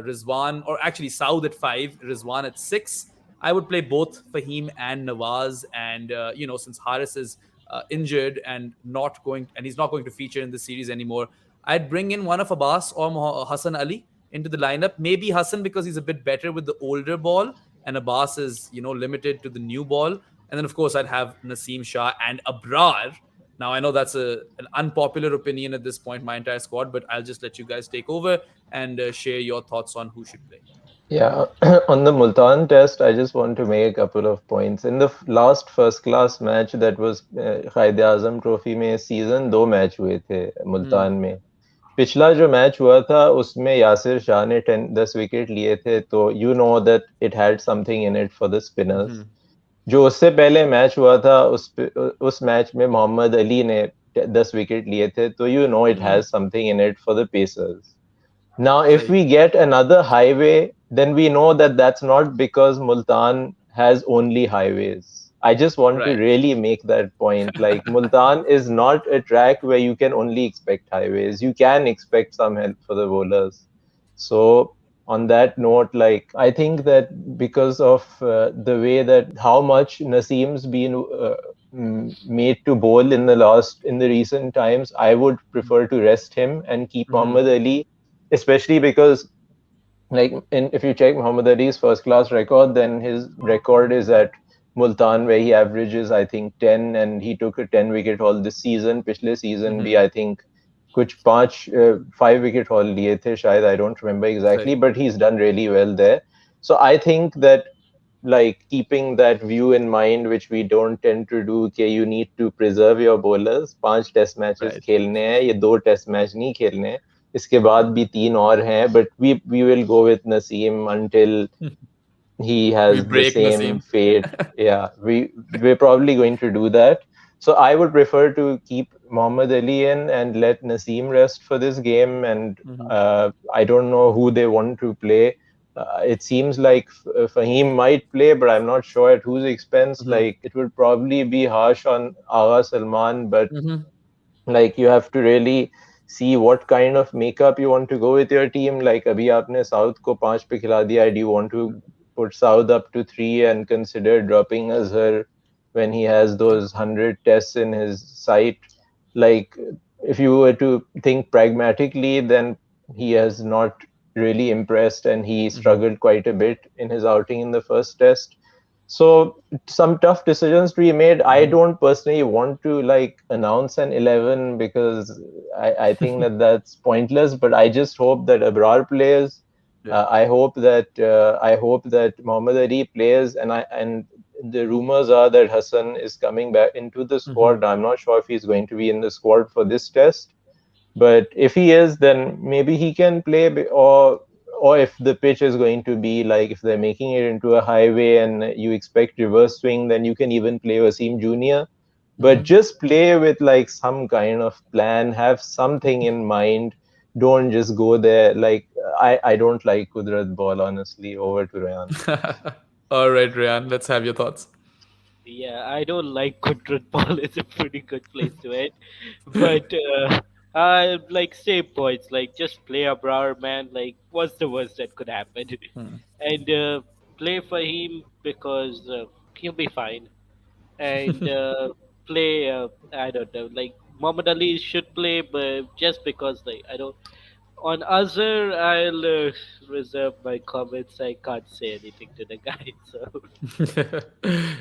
Rizwan, or actually Saud at 5, Rizwan at 6. I would play both Fahim and Nawaz. And, since Haris is injured and he's not going to feature in the series anymore, I'd bring in one of Abbas or Hassan Ali into the lineup. Maybe Hassan because he's a bit better with the older ball, and Abbas is limited to the new ball. And then of course I'd have Naseem Shah and Abrar. Now I know that's an unpopular opinion at this point, my entire squad, but I'll just let you guys take over and share your thoughts on who should play. Yeah, on the Multan test, I just want to make a couple of points. In the last first class match that was Quaid-e-Azam Trophy में season 2 match हुए थे मुल्तान में. पिछला जो match हुआ था उसमें यासिर शाह ने 10 विकेट लिए थे, तो you know that it had something in it for the spinners. जो उससे पहले मैच हुआ था उस मैच में मोहम्मद अली ने 10 विकेट लिए थे, तो you know it has something in it for the pacers. Now, if we get another highway, then we know that that's not because Multan has only highways. I just want to really make that point. Like, Multan is not a track where you can only expect highways. You can expect some help for the bowlers. So, on that note, like, I think that because of the way that how much Naseem's been made to bowl in the recent times, I would prefer to rest him and keep Muhammad Ali. Especially because, like, if you check Muhammad Ali's first class record, then his record is at Multan, where he averages, I think, 10, and he took a 10 wicket haul this season. Pichle season, I think, kuch 5 wicket haul liye the, shayad, I don't remember exactly, but he's done really well there. So I think that, like, keeping that view in mind, which we don't tend to do, that you need to preserve your bowlers. 5 test matches khelne hai, ye 2 test match nahi khelne hai. इसके बाद भी 3 और हैं, but we will go with Naseem until he has the same Naseem fate. Yeah, we're probably going to do that. So I would prefer to keep Muhammad Ali in and let Naseem rest for this game. And I don't know who they want to play. It seems like Fahim might play, but I'm not sure at whose expense. Like, it would probably be harsh on Agha Salman, but Like you have to really see what kind of makeup you want to go with your team. Like abhi aapne South ko 5 pe khila diya. Do you want to put South up to 3 and consider dropping Azhar when he has those 100 tests in his sight? Like if you were to think pragmatically, then he has not really impressed and he struggled quite a bit in his outing in the first test. So some tough decisions to be made. I don't personally want to like announce an 11 because I think that that's pointless. But I just hope that Abrar plays. Yeah. I hope that Mohammad Ali plays, and the rumors are that Hassan is coming back into the squad. I'm not sure if he's going to be in the squad for this test, but if he is, then maybe he can play, or if the pitch is going to be like if they're making it into a highway and you expect reverse swing, then you can even play Wasim Jr. But just play with like some kind of plan, have something in mind. Don't just go there. Like I don't like QudratBall, honestly. Over to Ryan. All right, Ryan, let's have your thoughts. Yeah, I don't like QudratBall. It's a pretty good place to end, but I like same points. Like just play a Brower man. Like what's the worst that could happen? And play for him because he'll be fine. And play. I don't know. Like Muhammad Ali should play, but just because like I don't. On Azhar, I'll reserve my comments. I can't say anything to the guy. So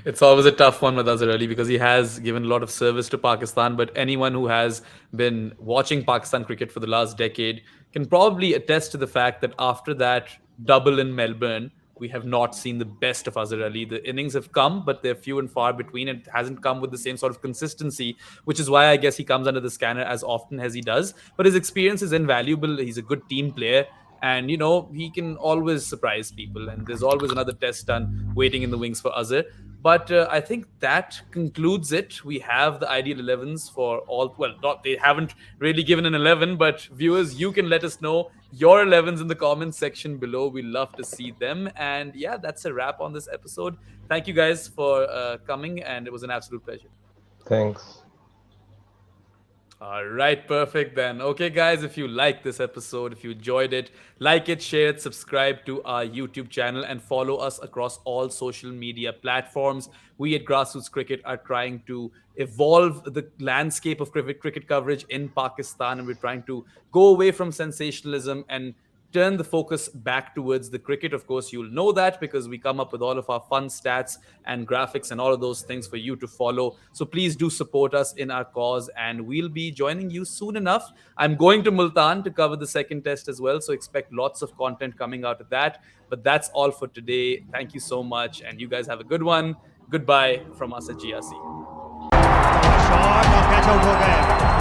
It's always a tough one with Azhar Ali because he has given a lot of service to Pakistan. But anyone who has been watching Pakistan cricket for the last decade can probably attest to the fact that after that double in Melbourne, we have not seen the best of Azhar Ali. The innings have come, but they're few and far between. It hasn't come with the same sort of consistency, which is why I guess he comes under the scanner as often as he does. But his experience is invaluable. He's a good team player. And, he can always surprise people. And there's always another test done waiting in the wings for Azhar. But I think that concludes it. We have the ideal 11s for all. Well, not they haven't really given an 11, but viewers, you can let us know your 11s in the comments section below. We love to see them. And yeah, that's a wrap on this episode. Thank you guys for coming, and it was an absolute pleasure. Thanks. All right, perfect then. Okay, guys, if you liked this episode, if you enjoyed it, like it, share it, subscribe to our YouTube channel, and follow us across all social media platforms. We at Grassroots Cricket are trying to evolve the landscape of cricket coverage in Pakistan, and we're trying to go away from sensationalism and turn the focus back towards the cricket. Of course, you'll know that because we come up with all of our fun stats and graphics and all of those things for you to follow. So please do support us in our cause, and we'll be joining you soon enough. I'm going to Multan to cover the second test as well, so expect lots of content coming out of that. But that's all for today. Thank you so much, and you guys have a good one. Goodbye from us at GRC. Shot और catch out हो गए